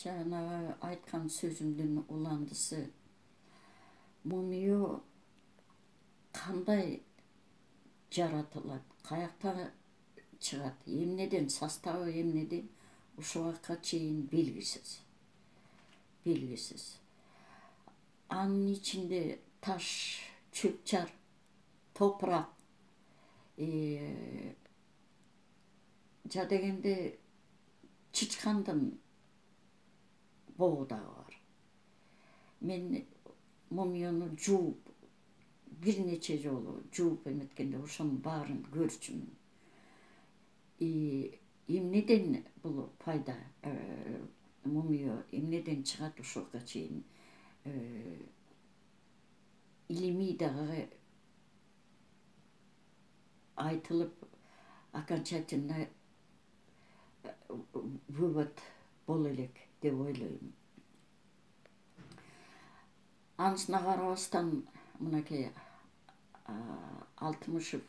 Жанагы айткан сөзүмдүн уландысы мумиё кандай жаратылат, каяктан чыгат, эмнеден, составы эмнеден, ушул убакка чейин белгисиз. Анын ичинде таш, чөп-чар, топурак, жа дегенде чычкандын богу дагы бар. Мен мумияны жууп, бир нече жолу жууп эметкенде ошонун баарын көрчүмүн. Эмнеден бул пайда, мумия эмнеден чыгат ушуга чейин илимий дагы айтылып окончательно вывод боло элек деп ойлойм. Анысына карабастан мынакей Алтымышев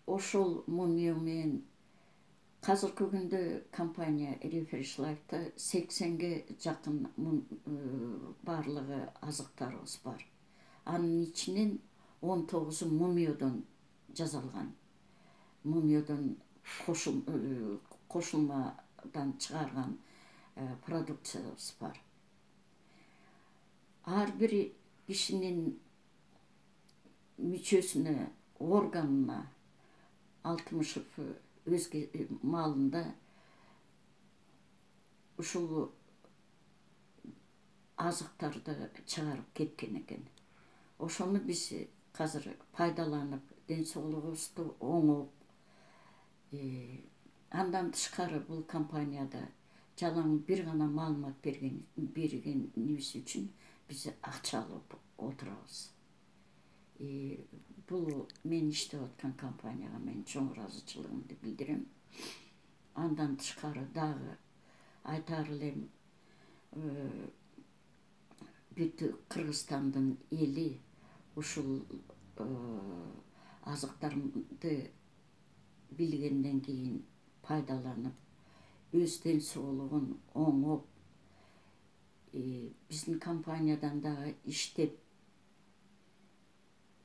ошол мумия менен азыркы күндө компания Refresh Life'та 80ге жакын барлыгы азыктарыбыз бар. Анын ичинен 19-у мумиядан жасалган. Мумиядан кошулмадан чыгарган продукциябыз бар. Ар бир кишинин мүчөсүнө, органына Алтымышев өз маалында ушул азыктарды чыгарып кеткен экен. Ошону биз азыр пайдаланып, ден соолугубузду оңоп, андан тышкары бул компанияда жалаң бир гана маалымат бергенибиз үчүн биз акча алып отурабыз. Бул мен иштеп аткан компанияга мен чоң ыраазычылыгымды билдирем. Андан тышкары дагы айтаар элем, бүт Кыргызстандын эли ушул азыктарды билгенден кийин пайдаланып, өз ден соолугун оңоп, биздин компаниядан дагы иштеп,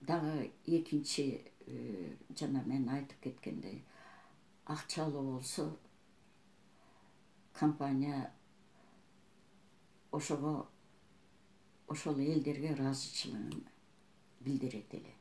дагы экинчи жана мен айтып кеткендей акчалуу болсо компания ошол элдерге ыраазычылыгын билдирет эле.